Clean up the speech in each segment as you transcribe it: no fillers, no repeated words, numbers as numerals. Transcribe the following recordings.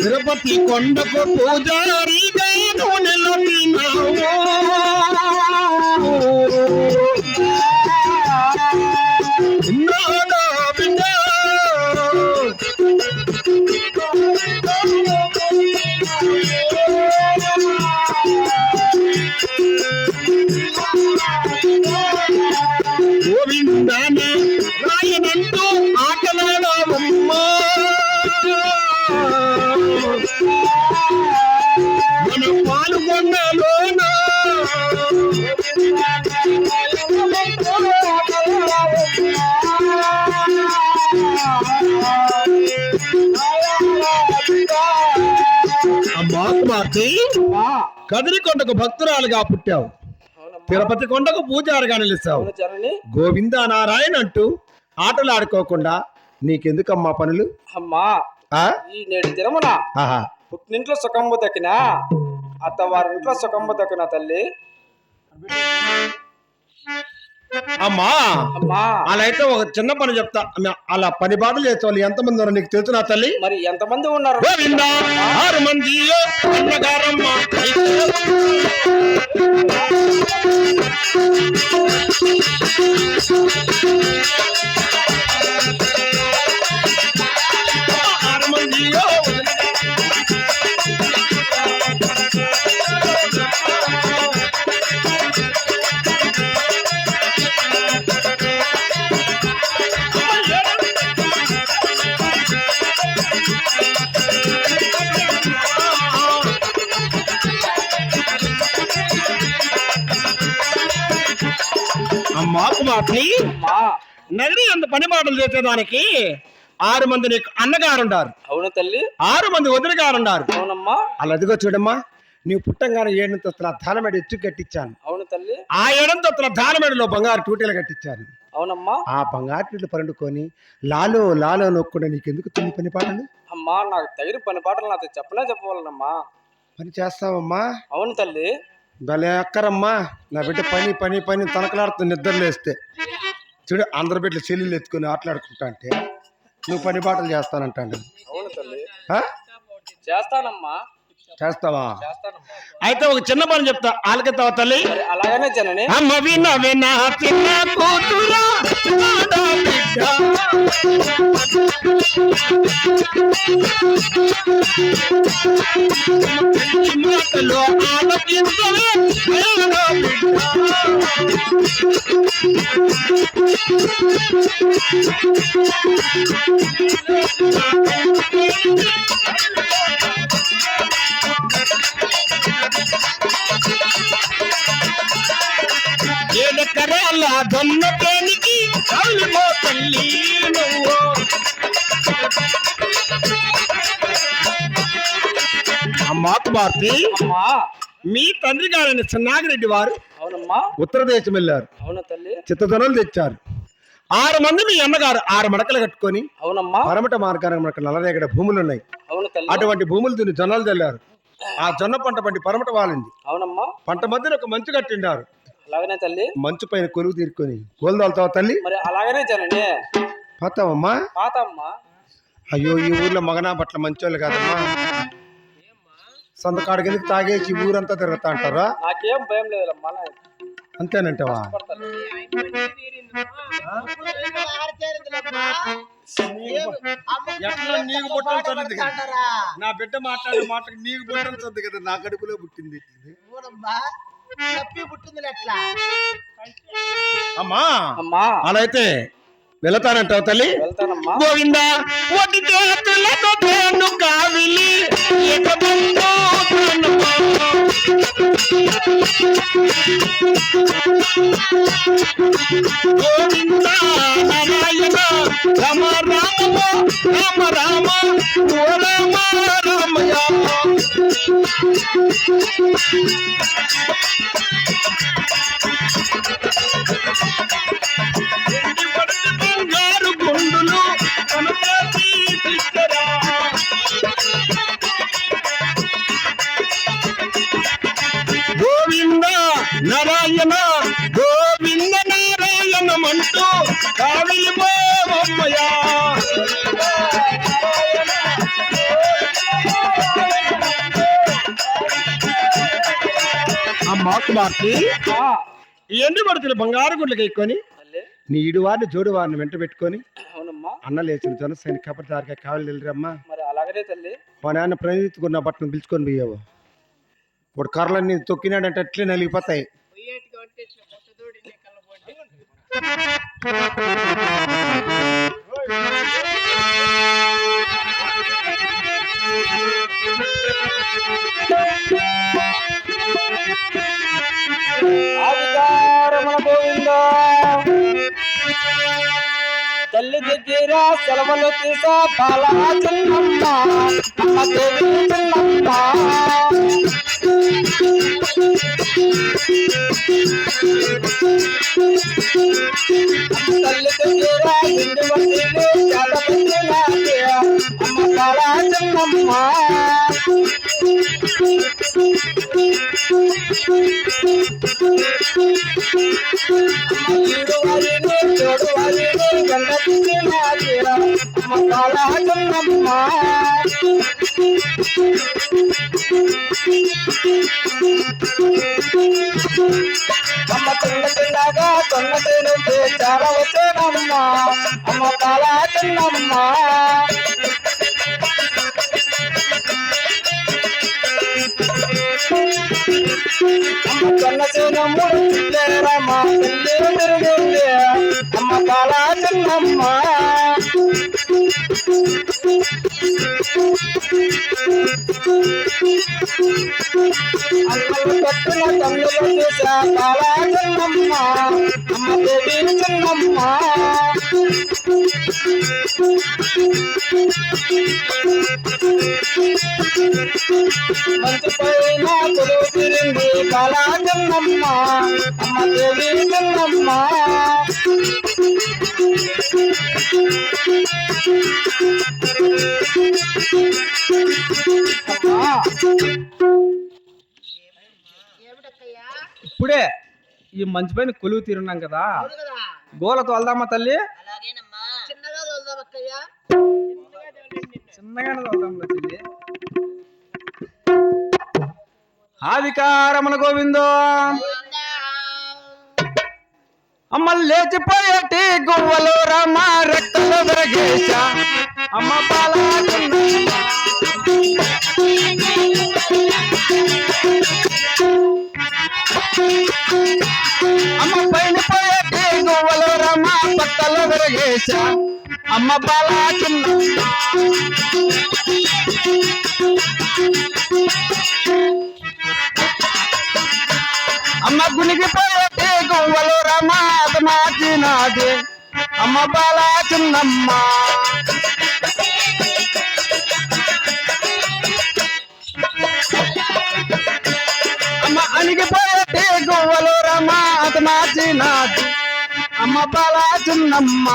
తిరుపతి కొండకు పూజారిగా నిలబడినావు గోవిందన రాయనంటూ ఆటలాడవమ్మా మన పాల్గొన్నలోనా అమ్మా కుమార్తె కదిరికొండకు భక్తురాలుగా పుట్టావు, తిరుపతి కొండకు పూజారిగా నిలిచావు. గోవింద నారాయణ అంటూ ఆటలు ఆడుకోకుండా నీకెందుకమ్మా పనులు? అమ్మా ఈ నేటి దినమున పుట్టినింట్లో సుఖంబు దక్కిన అత్తవారింట్లో సుఖంబు దక్కిన తల్లి. అమ్మా అలా అయితే ఒక చిన్న పని చెప్తా, అలా పని బాధలు చేసేవాళ్ళు ఎంతమంది ఉన్నారు నీకు తెలుసు నా తల్లి? మరి ఎంతమంది ఉన్నారు? 6 మంది. అమ్మా కుమార్తె, నగరి అంత పని మాటలు చేసేదానికి 6 మంది నీకు అన్నగారుండారు. అవును తల్లి. 6 మంది వదిలిగారుండారు. అవునమ్మా. అలా అదిగో చూడమ్మా, నీవు పుట్టంగానే 7 దానమెడ ఎత్తు కట్టించాను. అవును తల్లి. ఆ 7 దానమెడలో బంగారు టూటీలు కట్టించాను. అవునమ్మా. ఆ బంగారు టూటీలు పండుకొని లాలో లాలో నొక్కుడా నీకెందుకు తల్లి పని పాటలు? అమ్మా నాకు తగిన పని పాటలు నాతో చెప్పవాలనమ్మా. పని చేస్తావమ్మా? అవును తల్లి. భలే అక్కరమ్మా, నా బిడ్డ పని పని పని తనకలాడుతుంది నిద్రలేస్తే. చూడు అందరి బిడ్డలు చెల్లెళ్ళు ఎత్తుకొని ఆటలాడుకుంటా అంటే నువ్వు పని పాటలు చేస్తానంటాను. అవును తల్లి. చేస్తానమ్మా. చేస్తావా? అయితే ఒక చిన్న పని చెప్తా, ఆలకెత్తావా తల్లి? అలాగనే జనని. అమ్మ వినవేనా చిన్న కూతురా మాటలో ఆలకించవే ఏడెక్కరాల దొన్న పేనికి కౌలుకో తల్లి నువ్వు. అమ్మా కుమార్తె, మీ తండ్రి గారైన చిన్నాగిరెడ్డి వారు ఉత్తరదేశం వెళ్ళారు. చిత్తదొనలు తెచ్చారు. 6 మంది మీ అన్నగారు 6 మడకలు కట్టుకొని పరమట మార్గానికి నల్లరేగడ భూములు ఉన్నాయి. అటువంటి భూములు దీన్ని జొన్నలు చల్లారు. ఆ జొన్న పంట పండి పరమట వాలింది. పంట మధ్యలో ఒక మంచు కట్టిండారు. అలాగనే తల్లి. మంచు పైన కొలువు తీరుకొని గోల్దాల్తావా తల్లి? మరి అలాగనే జనని. పాతావమ్మా? పాతమ్మా. అయ్యో ఈ ఊర్లో మగనా బట్ల మంచోళ్ళు కాదమ్మా, సంతకాడికి ఎందుకు తాగేసి ఊరంతా తిరుగుతా అంటారా? నాకేం భయం లేదమ్మా. అంతేనంటావా? ఎట్లా నీకు బుట్టలు చల్లింది కదా, నా బిడ్డ మాట్లాడే మాటకు నీకు బుట్టలు చల్లింది కదా, నా కడుపులో పుట్టింది. అమ్మా అలా అయితే వెళతానంటావు తల్లి? గోవింద ఒటి చేతులతో తేను కావిలి గోవింద నారాయణ రామ రామ రామ రామ ఓ రామ రామయ. బంగారు గుండులు అమ్మా కుమార్తె ఆ, ఈ ఎండు పడుతున్న బంగారు గుడ్లకి ఎక్కుని తల్లి నీడు వారిని జోడు వారిని వెంట పెట్టుకొని అవునమ్మా అన్న లేచిన జనసైని కబర్దారిగా కావాలి వెళ్ళరమ్మా మరి అలాగనే తల్లి మా నాన్న ప్రణీతుకున్న బట్టను పిలుచుకొని పోయావు ఇప్పుడు కర్రలన్నీ తొక్కినాడంటే అట్లే నలిగిపోతాయి ఆదికారమున గోవిందా తల్లి దగ్గర సెలవులు తీసా బాలా చిన్నమ్మ అమ్మ దేవి చిన్నమ్మ తల్లి దగ్గర ఇంటి వసీలు చేతబట్టి నాకే అమ్మ బాలా చిన్నమ్మ ఈడు వారిని తోడు వారిని గంగకి నాకే అమ్మ బాలా చిన్నమ్మ అమ్మ చిన్న చిన్నగా తొన్న తినుంటే చాలా వచ్చేనమ్మ అమ్మ బాలా చిన్నమ్మ అమ్మ చిన్న చిన్న మూడు లేరమ్మ పెళ్ళి తిరిగింది అమ్మ బాలా చిన్నమ్మ అమ్మలు కట్టిన తల్లులు చూసా బాలా చిన్నమ్మ అమ్మ దేవి చిన్నమ్మ మంచి పైన కొలువు తిరిగి బాలా చిన్నమ్మ అమ్మ దేవి చిన్నమ్మ ఇప్పుడే ఈ మంచి పైన కొలువు తీరున్నాం కదా గోల తోల్దామా తల్లి చిన్నగానే తోల్దాం తల్లి ఆదికారమున గోవిందో అమ్మ లేచిపోయేటి గువ్వలు రమ్మ రెక్కలు విరగేశ అమ్మ బాలా అమ్మ పైన పోయేటి గువ్వలు రమ్మ పక్కలు విరగేశ అమ్మ బాలా అమ్మ గునికి పోయేటి గువ్వలు రమ్మ అది మార్చినాది అమ్మ బాలా చిన్నమ్మ అమ్మ అణిగిపోయేటి గువ్వలు రమ్మ అది మార్చినాది అమ్మ బాలా చిన్నమ్మ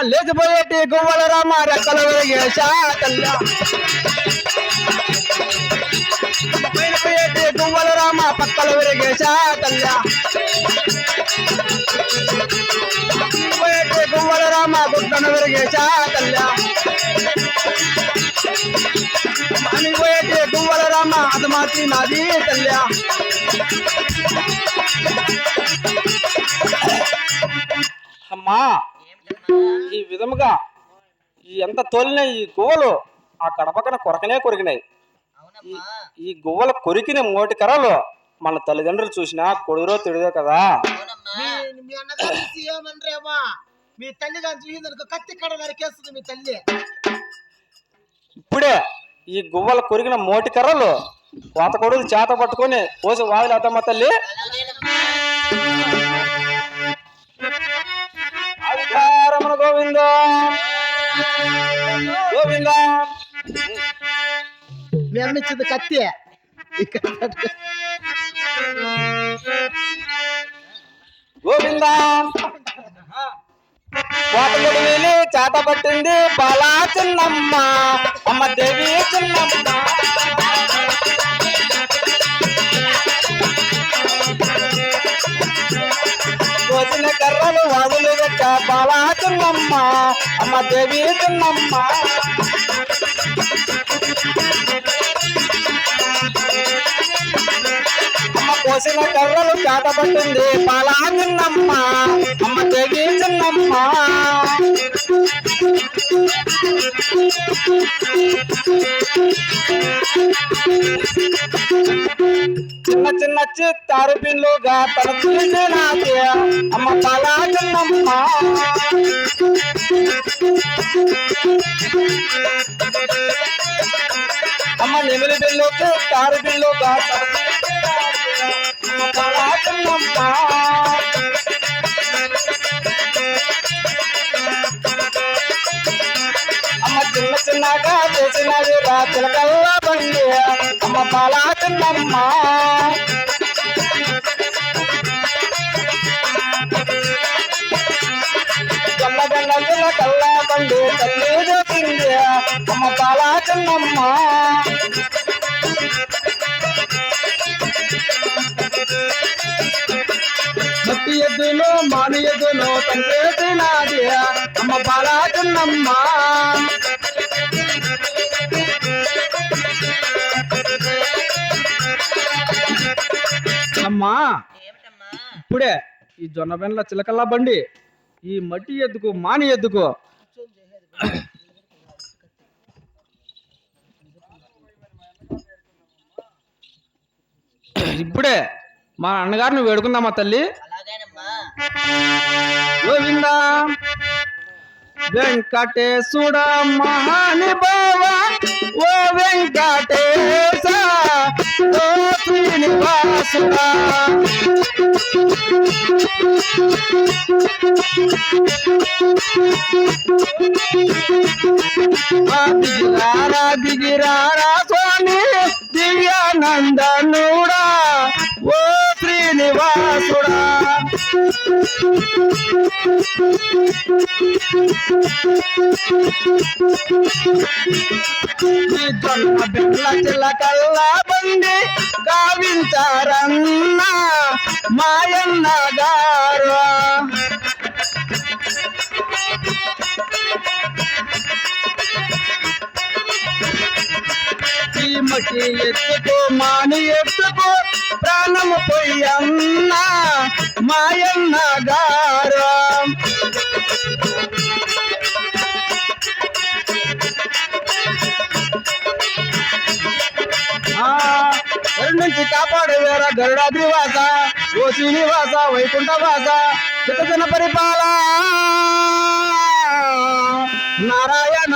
లేచిపోయేటి గువ్వల రామ రెక్కలు విరిగేశా తల్లి పైన పోయేటి గువ్వల రామ పక్కలు విరిగేశా తల్లి పోయేటి గువ్వల రామ గుడ్డను విరిగేశా తల్లి అని పోయేటి గువ్వల రామ అది మాత్రి నాది తల్లి అమ్మా ఈ విధముగా ఎంత తోలిన ఈ గువ్వలు ఆ కడపకన కొరకనే కొరికినాయి. ఈ గువ్వలు కొరికిన మోటి కర్రలు మన తల్లిదండ్రులు చూసినా కొడురో తిడుదో కదా. మీ తల్లి చూసి కత్తి కడ నరికేస్తుంది మీ తల్లి. ఇప్పుడే ఈ గువ్వలు కొరికిన మోటి కర్రలు కోత కొడులు చేత పట్టుకొని పోసి వాదిలేద్దామా తల్లి. ఆదికారమున గోవింద గోవింద. మీ అమ్మ ఇచ్చింది కత్తి. గోవింద కోతగొడి వెళ్ళి చేత పట్టింది బాలా చిన్నమ్మ అమ్మ దేవి చిన్నమ్మ. కోసిన కర్రలు వాదులు పెట్ట బాలా చిన్నమ్మ అమ్మ దేవి చిన్నమ్మ అమ్మ కోసిన కర్రలు చేతపట్టింది పాలా చిన్నమ్మ అమ్మ దేవి చిన్నమ్మ చిన్న చిన్న చిత్తారు పిల్లుగా తన చూసినాది అమ్మ పాలా చిన్నమ్మ అమ్మ నెమిలి బిల్లుకి తారు బిల్లుగా అమ్మ పాలా చిన్నమ్మ అమ్మ చిన్న చిన్నగా చేసినది రాత్రికల్లా బండి అమ్మ పాలా చిన్నమ్మ జమ్మగల్ల కల్లా బండి తల్లి చూసింది అమ్మ పాలా చిన్నమ్మ మట్టి ఎద్దును మాని ఎద్దును తండ్రి అమ్మ పాలా చిన్నమ్మ అమ్మా ఇప్పుడే ఈ జొన్న బెండ్ల చిలకల్లా బండి ఈ మట్టి ఎద్దుకు మాని ఎద్దుకు ఇప్పుడే మా అన్నగారిని వేడుకుందామా తల్లి గోవిందా వెంకటేశుడ మహానుభావ ఓ వెంకటేశ ఓ శ్రీనివాసుడా దిగిరారా దిగిరారా స్వామి దివ్యానందనుడా ఓ శ్రీనివాసుడా జొన్న బెండ్ల చిలకల్లా బండి గావించారన్న మాయన్న గారు ఈ మట్టి ఎత్తుకో మాని ఎత్తుకో ప్రాణము పోయన్న మాయన్న గారు నుంచి కాపాడు వేర గరుడాద్రి వాస ఓ శ్రీనివాస వైకుంఠ వాస చిత్తజన పరిపాల నారాయణ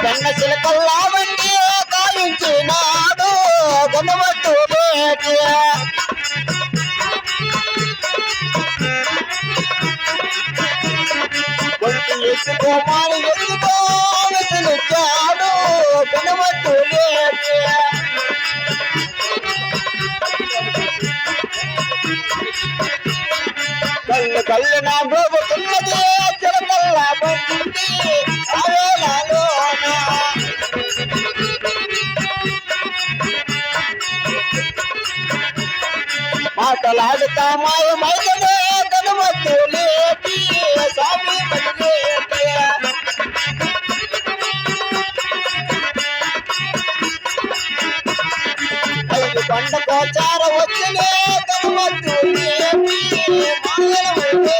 దండ శిల్పల్లావండి కాలించినాడు గొడవట్టు ఎత్తుకోమాని ఎత్తుకోడు గొడవట్టు నా గోగుతున్నది చిలకల్లా బండి ఆవేళలోనా. మాటలాడుతా మాయమైనదే గణమత్తు లేటి స్వామి బలిలేటి. ఐదు కొండ కోచార వచ్చినే గణమత్తు లేటి మాయమైతే.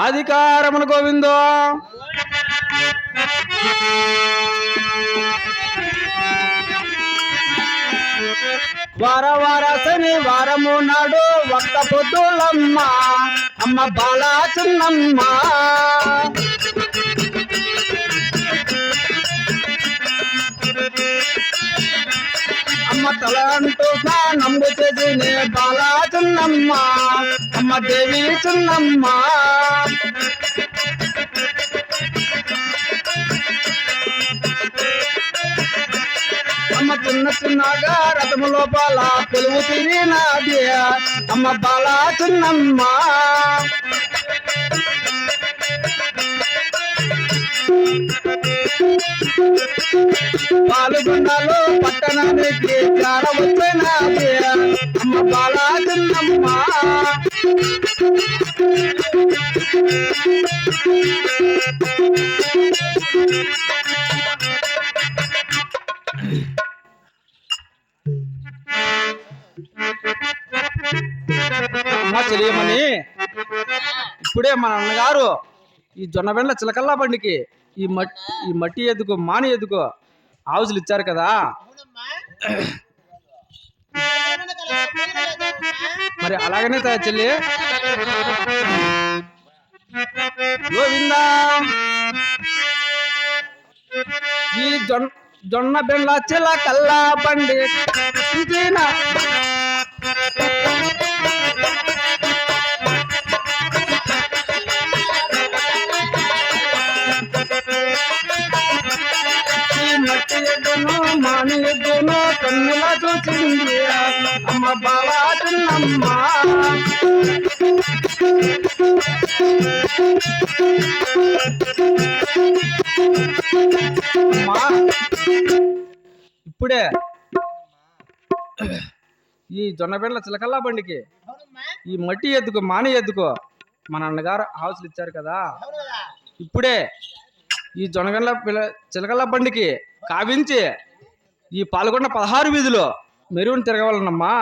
అధికారమును గోవిందో. వార శనివారము నాడు ఒక్క పొద్దులమ్మ అమ్మ బాలా చిన్నమ్మ. అమ్మ తల అంటూ స్నానంబు చేసినే బాలా చిన్నమ్మ అమ్మ దేవి చిన్నమ్మ. అమ్మ చిన్న చిన్నగా రథము లోపల కొలువు తిరిగినది అమ్మ బాలా చిన్నమ్మ. పాల్గొండలో పట్టణానికి జాడ వచ్చినది అమ్మ బాలా చిన్నమ్మ. అమ్మ తెలియమని ఇప్పుడే మన అన్నగారు ఈ జొన్నబెండ్ల చిలకల్లా బండికి ఈ మట్టి ఎద్దుకో మాని ఎద్దుకో ఆవుజులు ఇచ్చారు కదా. మరి అలాగనే చెల్లి గోవిందా. ఈ జొన్న బెండ్ల చిలకల్లా బండి మట్టి ఎద్దును మాని ఎద్దును కన్నుల చూసింది అమ్మ బాలా చిన్నమ్మ. ఇప్పుడే ఈ జొన్నబెండ్ల చిలకల్లా బండికి ఈ మట్టి ఎద్దుకో మాని ఎద్దుకో మన అన్నగారు హౌస్లు ఇచ్చారు కదా. ఇప్పుడే ఈ జొన్నబెండ్ల చిలకల్లా బండికి కావించి ఈ పాల్గొన్న 16 వీధిలో మెరువుని తిరగవాలన్నమ్మా.